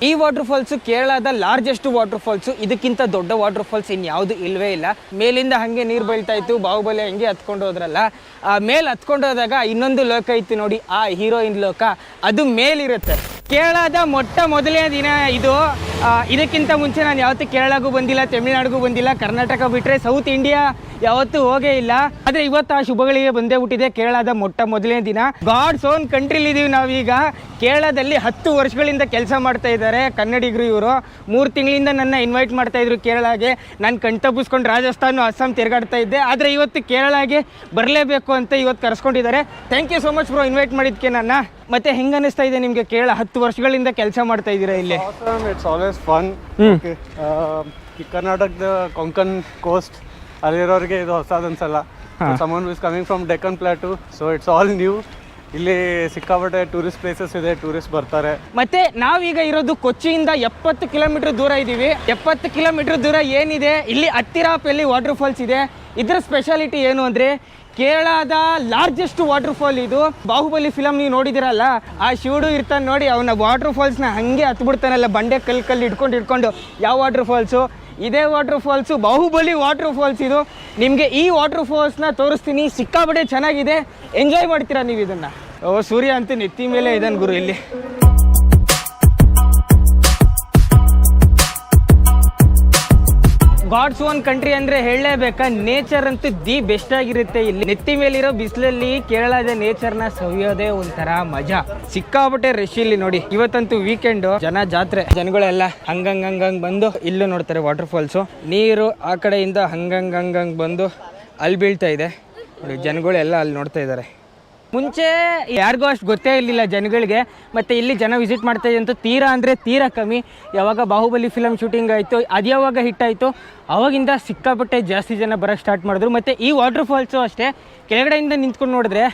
ಈ water falls ಕೇರಳದ largest water falls. ಇದಕ್ಕಿಂತ ದೊಡ್ಡ ವಾಟರ್ ಫಾಲ್ಸ್ ಇನ್ಯಾವುದು ಇಲ್ವೇ ಇಲ್ಲ. ಮೇಲಿಂದ ಹಂಗೆ ನೀರು ಬೀಳ್ತಾ ಇತ್ತು, ಬಾಹುಬಲಿ ಹಂಗೆ ಹತ್ಕೊಂಡು ಹೋದ್ರಲ್ಲ, ಮೇಲೆ ಹತ್ಕೊಂಡು ಹೋದಾಗ ಇನ್ನೊಂದು ಲೋಕ ಇತ್ತು ನೋಡಿ, ಆ ಹೀರೋಯಿನ್ ಲೋಕ, ಅದು ಮೇಲಿರುತ್ತೆ. ಕೇರಳದ ಮೊದಲನೇ ದಿನ ಇದು. ಇದಕ್ಕಿಂತ ಮುಂಚೆ ನಾನು ಯಾವತ್ತೂ ಕೇರಳಗೂ ಬಂದಿಲ್ಲ, ತಮಿಳ್ನಾಡಿಗೂ ಬಂದಿಲ್ಲ, ಕರ್ನಾಟಕ ಬಿಟ್ಟರೆ ಸೌತ್ ಇಂಡಿಯಾ ಯಾವತ್ತೂ ಹೋಗೇ ಇಲ್ಲ. ಆದರೆ ಇವತ್ತು ಆ ಶುಭಗಳಿಗೆ ಬಂದೇ ಬಿಟ್ಟಿದೆ. ಕೇರಳದ ಮೊದಲನೇ ದಿನ. ಗಾಡ್ಸ್ ಓನ್ ಕಂಟ್ರಿಲಿ ಇದೀವಿ ನಾವೀಗ. ಕೇರಳದಲ್ಲಿ 10 ವರ್ಷಗಳಿಂದ ಕೆಲಸ ಮಾಡ್ತಾ ಇದ್ದಾರೆ ಕನ್ನಡಿಗರು ಇವರು. 3 ತಿಂಗಳಿಂದ ನನ್ನ ಇನ್ವೈಟ್ ಮಾಡ್ತಾ ಇದ್ರು ಕೇರಳಗೆ. ನಾನು ಕಣ್ತಪ್ಪಿಸ್ಕೊಂಡು ರಾಜಸ್ಥಾನ, ಅಸ್ಸಾಂ ತಿರುಗಾಡ್ತಾ ಇದ್ದೆ. ಆದರೆ ಇವತ್ತು ಕೇರಳಗೆ ಬರಲೇಬೇಕು ಅಂತ ಇವತ್ತು ಕರೆಸ್ಕೊಂಡಿದ್ದಾರೆ. Thank you so much bro invite ಮಾಡಿದ್ದಕ್ಕೆ ನನ್ನ. ಮತ್ತೆ ಹೆಂಗೆ ಅನಿಸ್ತಾ ಇದೆ ನಿಮಗೆ? ಕೇರಳ 10 ವರ್ಷಗಳಿಂದ ಕೆಲಸ ಮಾಡ್ತಾ ಇದ್ದೀರಾ ಇಲ್ಲಿ. It's always fun. ಕರ್ನಾಟಕದ ಕೊಂಕಣ್ ಕೋಸ್ಟ್ ಅಲ್ಲಿರೋರಿಗೆ ಇದು ಹೊಸದನ್ಸಲ್ಲ. Someone is coming from Deccan plateau, so it's all new. ಇಲ್ಲಿ ಸಿಕ್ಕಾಪಟ್ಟೆ ಟೂರಿಸ್ಟ್ ಪ್ಲೇಸಸ್ ಇದೆ, ಟೂರಿಸ್ಟ್ ಬರ್ತಾರೆ. ಮತ್ತೆ ನಾವೀಗ ಇರೋದು ಕೊಚ್ಚಿಯಿಂದ 70 ಕಿಲೋಮೀಟರ್ ದೂರ ಇದ್ದೀವಿ. 70 ಕಿಲೋಮೀಟರ್ ದೂರ ಏನಿದೆ, ಇಲ್ಲಿ ಹತ್ತಿರಾಪಲ್ಲಿ ವಾಟರ್ ಫಾಲ್ಸ್ ಇದೆ. ಇದರ ಸ್ಪೆಷಾಲಿಟಿ ಏನು ಅಂದರೆ, ಕೇರಳದ ಲಾರ್ಜೆಸ್ಟ್ ವಾಟರ್ ಫಾಲ್ ಇದು. ಬಾಹುಬಲಿ ಫಿಲಮ್ ನೀವು ನೋಡಿದಿರಲ್ಲ, ಆ ಶಿವುಡು ಇರ್ತಾನೆ ನೋಡಿ, ಅವನ ವಾಟರ್ ಫಾಲ್ಸ್ನ ಹಂಗೆ ಹತ್ಬಿಡ್ತಾನಲ್ಲ, ಬಂಡೆ ಕಲ್ಲು ಹಿಡ್ಕೊಂಡು. ಯಾವ ವಾಟರ್ ಫಾಲ್ಸು? ಇದೇ waterfalls, Baahubali waterfalls ಇದು. ನಿಮಗೆ ಈ ವಾಟರ್ ಫಾಲ್ಸ್ನ ತೋರಿಸ್ತೀನಿ. ಸಿಕ್ಕಾಪಟ್ಟೆ ಚೆನ್ನಾಗಿದೆ, ಎಂಜಾಯ್ ಮಾಡ್ತೀರಾ ನೀವು ಇದನ್ನು. ಸೂರ್ಯ ಅಂತೂ ನೆತ್ತಿ ಮೇಲೆ ಇದ್ದಾನೆ ಗುರು ಇಲ್ಲಿ. ಗಾಡ್ಸ್ ಓನ್ ಕಂಟ್ರಿ ಅಂದರೆ ಹೇಳಲೇಬೇಕಾ, ನೇಚರ್ ಅಂತೂ ದಿ ಬೆಸ್ಟ್ ಆಗಿರುತ್ತೆ ಇಲ್ಲಿ. ನೆತ್ತಿ ಮೇಲಿರೋ ಬಿಸಿಲಲ್ಲಿ ಕೇರಳದ ನೇಚರ್ನ ಸವಿಯೋದೇ ಒಂಥರ ಮಜಾ. ಸಿಕ್ಕಾಪಟ್ಟೆ ರಶ್ ಇಲ್ಲಿ ನೋಡಿ. ಇವತ್ತಂತೂ ವೀಕೆಂಡು, ಜಾತ್ರೆ, ಜನಗಳೆಲ್ಲ ಹಂಗಂಗ್ ಬಂದು ಇಲ್ಲೂ ನೋಡ್ತಾರೆ ವಾಟರ್ ಫಾಲ್ಸು. ನೀರು ಆ ಕಡೆಯಿಂದ ಹಂಗಂಗ್ ಬಂದು ಅಲ್ಲಿ ಬೀಳ್ತಾ ಇದೆ ನೋಡಿ. ಜನಗಳೆಲ್ಲ ಅಲ್ಲಿ ನೋಡ್ತಾ ಇದ್ದಾರೆ. ಮುಂಚೆ ಯಾರಿಗೂ ಅಷ್ಟು ಗೊತ್ತೇ ಇರಲಿಲ್ಲ ಜನಗಳಿಗೆ. ಮತ್ತು ಇಲ್ಲಿ ಜನ ವಿಸಿಟ್ ಮಾಡ್ತಾ ಇದೆ ಅಂತ ತೀರಾ ಅಂದರೆ ತೀರಾ ಕಮ್ಮಿ. ಯಾವಾಗ ಬಾಹುಬಲಿ ಫಿಲಮ್ ಶೂಟಿಂಗ್ ಆಯಿತು, ಅದು ಯಾವಾಗ ಹಿಟ್ ಆಯಿತು, ಅವಾಗಿಂದ ಸಿಕ್ಕಾಪಟ್ಟೆ ಜಾಸ್ತಿ ಜನ ಬರೋಕ್ಕೆ ಸ್ಟಾರ್ಟ್ ಮಾಡಿದ್ರು. ಮತ್ತು ಈ ವಾಟರ್ ಫಾಲ್ಸು ಅಷ್ಟೇ, ಕೆಳಗಡೆಯಿಂದ ನಿಂತ್ಕೊಂಡು ನೋಡಿದ್ರೆ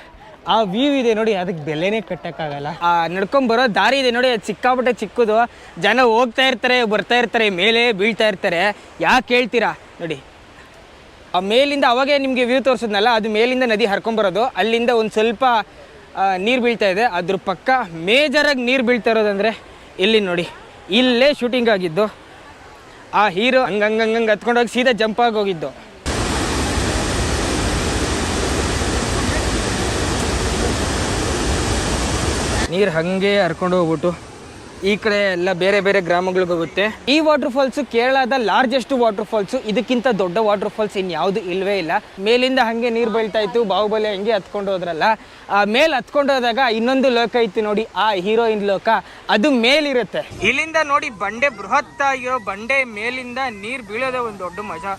ಆ ವ್ಯೂ ಇದೆ ನೋಡಿ, ಅದಕ್ಕೆ ಬೆಲೆನೇ ಕಟ್ಟೋಕ್ಕಾಗಲ್ಲ. ನಡ್ಕೊಂಬರೋ ದಾರಿ ಇದೆ ನೋಡಿ, ಅದು ಸಿಕ್ಕಾಪಟ್ಟೆ ಚಿಕ್ಕದು. ಜನ ಹೋಗ್ತಾ ಇರ್ತಾರೆ, ಬರ್ತಾ ಇರ್ತಾರೆ, ಮೇಲೆ ಬೀಳ್ತಾ ಇರ್ತಾರೆ. ಯಾಕೆ ಹೇಳ್ತೀರಾ ನೋಡಿ, ಆ ಮೇಲಿಂದ ಅವಾಗೇ ನಿಮಗೆ ವ್ಯೂ ತೋರಿಸಿದ್ನಲ್ಲ, ಅದು ಮೇಲಿಂದ ನದಿ ಹರ್ಕೊಂಬರೋದು. ಅಲ್ಲಿಂದ ಒಂದು ಸ್ವಲ್ಪ ನೀರು ಬೀಳ್ತಾ ಇದೆ. ಅದ್ರ ಪಕ್ಕ ಮೇಜರಾಗಿ ನೀರು ಬೀಳ್ತಾ ಇರೋದಂದರೆ ಇಲ್ಲಿ ನೋಡಿ, ಇಲ್ಲೇ ಶೂಟಿಂಗ್ ಆಗಿದ್ದು. ಆ ಹೀರೋ ಹಂಗಂಗೆ ಹತ್ಕೊಂಡೋಗಿ ಸೀದಾ ಜಂಪ್ ಆಗಿ ಹೋಗಿದ್ದು. ನೀರು ಹಾಗೆ ಹರ್ಕೊಂಡು ಹೋಗ್ಬಿಟ್ಟು ಈ ಕಡೆ ಎಲ್ಲ ಬೇರೆ ಬೇರೆ ಗ್ರಾಮಗಳಿಗೆ ಹೋಗುತ್ತೆ. ಈ ವಾಟರ್ ಫಾಲ್ಸು ಕೇರಳದ ಲಾರ್ಜೆಸ್ಟ್ ವಾಟರ್ ಫಾಲ್ಸು. ಇದಕ್ಕಿಂತ ದೊಡ್ಡ ವಾಟರ್ ಫಾಲ್ಸ್ ಇನ್ಯಾವುದು ಇಲ್ವೇ ಇಲ್ಲ. ಮೇಲಿಂದ ಹಂಗೆ ನೀರು ಬೀಳ್ತಾ ಇತ್ತು, ಬಾಹುಬಲಿ ಹಂಗೆ ಹತ್ಕೊಂಡು ಹೋದ್ರಲ್ಲ, ಮೇಲೆ ಹತ್ಕೊಂಡು ಹೋದಾಗ ಇನ್ನೊಂದು ಲೋಕ ಇತ್ತು ನೋಡಿ, ಆ ಹೀರೋಯಿನ್ ಲೋಕ, ಅದು ಮೇಲಿರುತ್ತೆ. ಇಲ್ಲಿಂದ ನೋಡಿ ಬಂಡೆ, ಬೃಹತ್ ಆಗಿರೋ ಬಂಡೆ ಮೇಲಿಂದ ನೀರು ಬೀಳೋದೇ ಒಂದು ದೊಡ್ಡ ಮಜಾ.